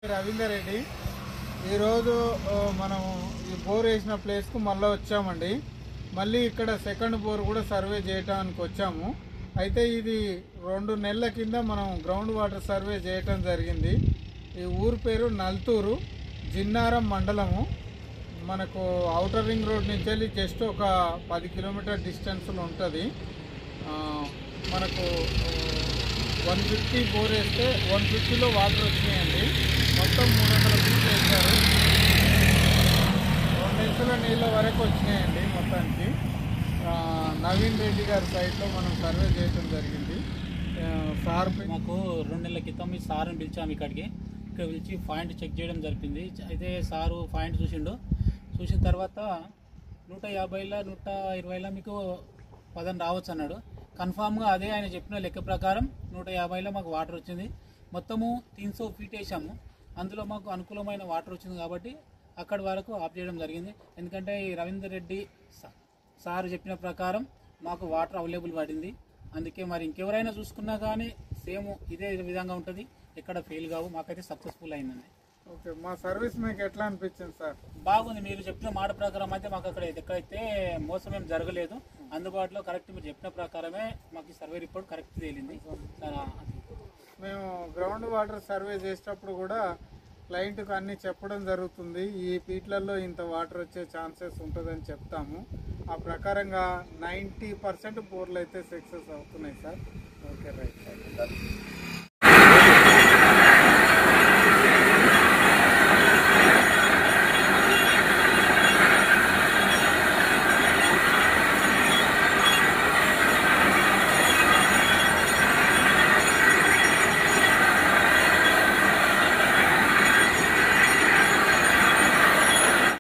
రవీందర్ రెడ్డి ఈరోజు మనం ఈ బోర్ వేసిన ప్లేస్కు మళ్ళీ వచ్చామండి. మళ్ళీ ఇక్కడ సెకండ్ బోర్ కూడా సర్వే చేయడానికి వచ్చాము. అయితే ఇది 2 నెలల కింద మనం గ్రౌండ్ వాటర్ సర్వే చేయటం జరిగింది. ఈ ఊరు పేరు నల్తూరు, జిన్నారం మండలము. మనకు ఔటర్ రింగ్ రోడ్ నుంచి వెళ్ళి జస్ట్ ఒక 10 కిలోమీటర్ డిస్టెన్స్లో ఉంటుంది. మనకు 150 బోర్ వేస్తే 150లో వాటర్ వచ్చినాయండి. మొత్తం 300 ఫీట్లు వేశారు. 2 ఇంచుల నీళ్ళ వరకు వచ్చినాయండి మొత్తానికి. నవీన్ రెడ్డి గారి సైట్లో మనం సర్వే చేయడం జరిగింది. సార్ మాకు 2 నెలల క్రితం ఈ సార్ని పిలిచాము. ఇక్కడ పిలిచి పాయింట్ చెక్ చేయడం జరిగింది. అయితే సారు పాయింట్ చూసిన తర్వాత 150ల 120ల మీకు పదం రావచ్చు అన్నాడు. కన్ఫామ్గా అదే ఆయన చెప్పిన లెక్క ప్రకారం 150లో మాకు వాటర్ వచ్చింది. మొత్తము 300 ఫీట్ వేసాము. అందులో మాకు అనుకూలమైన వాటర్ వచ్చింది కాబట్టి అక్కడి వరకు ఆఫ్ చేయడం జరిగింది. ఎందుకంటే ఈ రవీందర్ రెడ్డి సార్ చెప్పిన ప్రకారం మాకు వాటర్ అవైలబుల్ పడింది. అందుకే మరి ఇంకెవరైనా చూసుకున్నా కానీ సేమ్ ఇదే విధంగా ఉంటుంది, ఎక్కడ ఫెయిల్ కావు. మాకైతే సక్సెస్ఫుల్ అయిందండి. ఓకే, మా సర్వీస్ మీకు ఎట్లా అనిపించింది సార్? బాగుంది. మీరు చెప్పిన మాట ప్రకారం అయితే మాకు అక్కడ ఎక్కడైతే మోసం ఏం జరగలేదు. అందుబాటులో కరెక్ట్ మీరు చెప్పిన ప్రకారమే మాకు సర్వే రిపోర్ట్ కరెక్ట్ తేలింది. మేము గ్రౌండ్ వాటర్ సర్వే చేసేటప్పుడు కూడా క్లయింట్కి అన్నీ చెప్పడం జరుగుతుంది. ఈ పీట్లలో ఇంత వాటర్ వచ్చే ఛాన్సెస్ ఉంటుందని చెప్తాము. ఆ ప్రకారంగా 90% బోర్లు అయితే సక్సెస్ అవుతున్నాయి సార్. Okay, right.